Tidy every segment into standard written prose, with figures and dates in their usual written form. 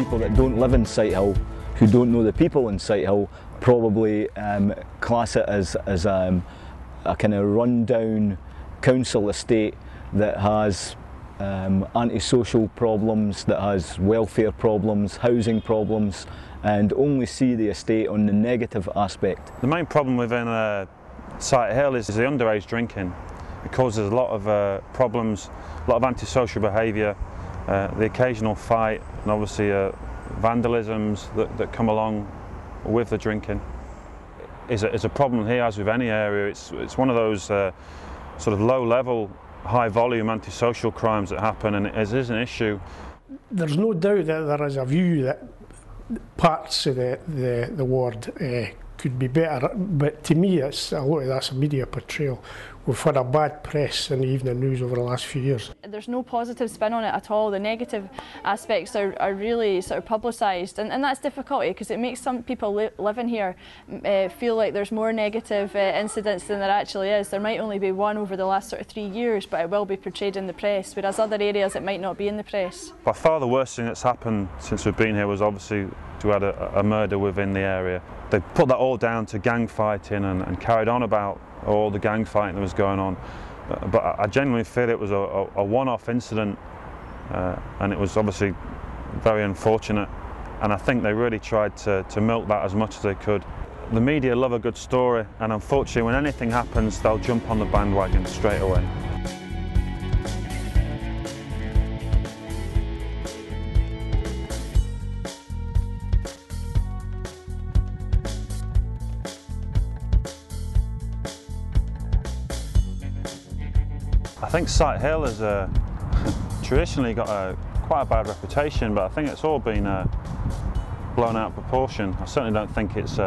people that don't live in Sighthill, who don't know the people in Sighthill, probably class it as a kind of run-down council estate that has antisocial problems, that has welfare problems, housing problems, and only see the estate on the negative aspect. The main problem within Sighthill is the underage drinking. It causes a lot of problems, a lot of antisocial behaviour, the occasional fight, and obviously vandalisms that come along with the drinking. Is a problem here, as with any area. It's one of those sort of low-level, high-volume antisocial crimes that happen, and it is an issue. There's no doubt that there is a view that parts of the ward could be better, but to me it's a lot of that's a media portrayal. We've had a bad press in the evening news over the last few years. There's no positive spin on it at all. The negative aspects are really sort of publicised, and that's difficulty because it makes some people living here feel like there's more negative incidents than there actually is. There might only be one over the last sort of 3 years, but it will be portrayed in the press, whereas other areas it might not be in the press. By far the worst thing that's happened since we've been here was obviously to have a murder within the area. They put that all down to gang fighting and carried on about all the gang fighting that was going on. But I genuinely feel it was a one-off incident, and it was obviously very unfortunate, and I think they really tried to milk that as much as they could. The media love a good story, and unfortunately when anything happens they'll jump on the bandwagon straight away. I think Sighthill has traditionally got quite a bad reputation, but I think it's all been blown out of proportion. I certainly don't think it's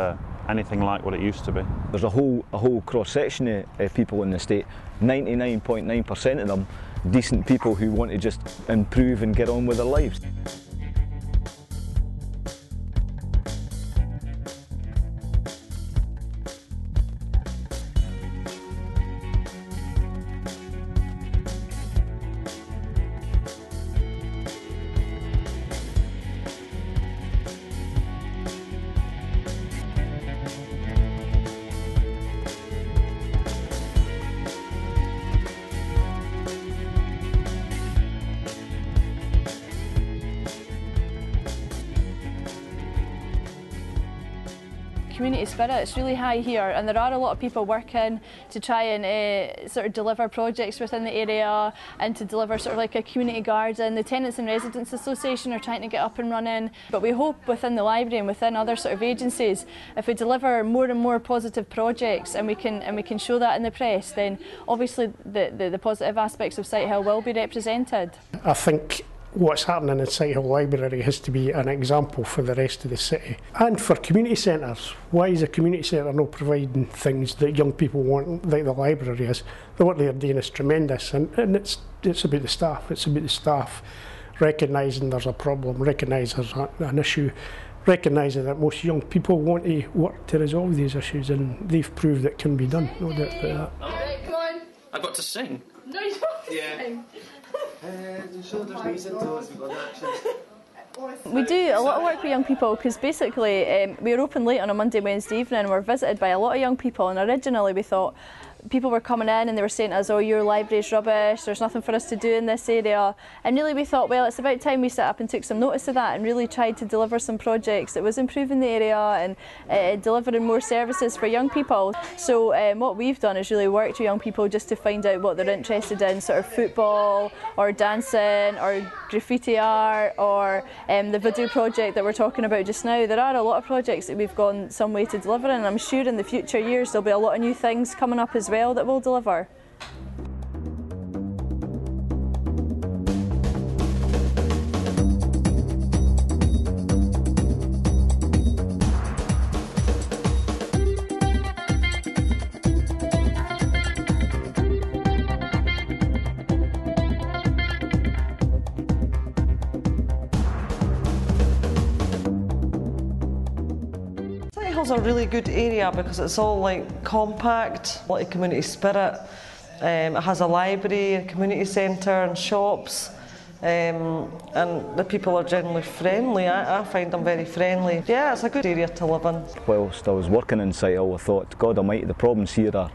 anything like what it used to be. There's a whole cross-section of people in the estate, 99.9% of them decent people who want to just improve and get on with their lives. Community spirit is really high here, and there are a lot of people working to try and sort of deliver projects within the area and to deliver sort of like a community garden. The Tenants and Residents Association are trying to get up and running, but we hope within the library and within other sort of agencies, if we deliver more and more positive projects and we can show that in the press, then obviously the positive aspects of Sighthill will be represented. I think what's happening in Sighthill Library has to be an example for the rest of the city. And for community centres, why is a community centre not providing things that young people want, like the library is? The work they're doing is tremendous, and it's about the staff. It's about the staff recognising there's a problem, recognising there's an issue, recognising that most young people want to work to resolve these issues, and they've proved it can be done, no doubt about that. Alright, come on. I've got to sing. No, you don't sing. We do a lot of work with young people because basically we were open late on a Monday, Wednesday evening, and we're visited by a lot of young people, and originally we thought people were coming in and they were saying to us, oh, your library's rubbish, there's nothing for us to do in this area. And really we thought, well, it's about time we sat up and took some notice of that and really tried to deliver some projects that was improving the area and delivering more services for young people. So what we've done is really worked with young people just to find out what they're interested in, sort of football or dancing or graffiti art or the video project that we're talking about just now. There are a lot of projects that we've gone some way to deliver, and I'm sure in the future years there'll be a lot of new things coming up as well that we'll deliver. Sightthill's a really good area because it's all like compact, a lot of community spirit. It has a library, a community centre and shops. and the people are generally friendly. I find them very friendly. Yeah, it's a good area to live in. Whilst I was working in Sighthill, I thought, God almighty, the problems here are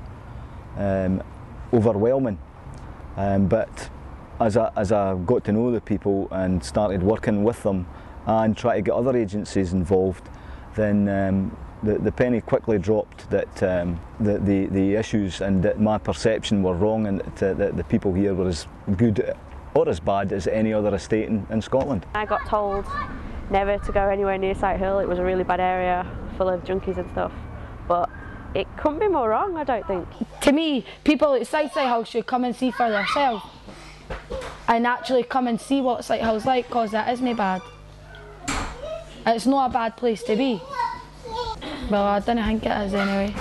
overwhelming. But as I got to know the people and started working with them and try to get other agencies involved, then the penny quickly dropped that the issues and that my perception were wrong, and that the people here were as good or as bad as any other estate in Scotland. I got told never to go anywhere near Sighthill. It was a really bad area full of junkies and stuff, but it couldn't be more wrong, I don't think. To me, people outside Sighthill should come and see for themselves and actually come and see what Sightill's like, because it isn't bad. It's not a bad place to be. Well, I don't think it is anyway.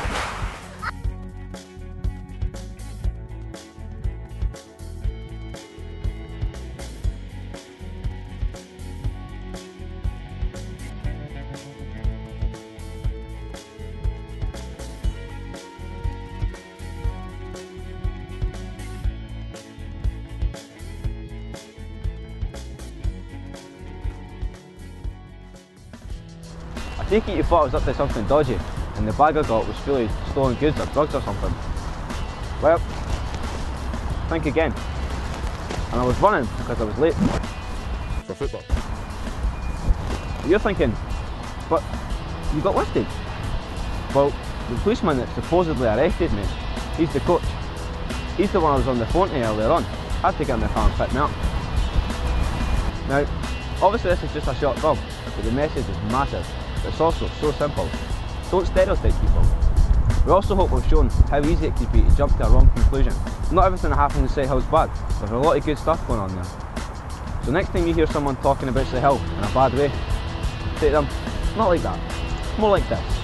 I take it you thought I was up to something dodgy, and the bag I got was fully stolen goods or drugs or something. Well, think again. And I was running because I was late for football. But you're thinking, but you got listed. Well, the policeman that supposedly arrested me, he's the coach. He's the one I was on the phone to earlier on. I had to get in the car and pick me up. Now, obviously this is just a short film, but the message is massive. It's also so simple. Don't stereotype people. We also hope we've shown how easy it could be to jump to a wrong conclusion. Not everything that happens in Sighthill is bad. There's a lot of good stuff going on there. So next time you hear someone talking about Sighthill in a bad way, say to them, it's not like that. It's more like this.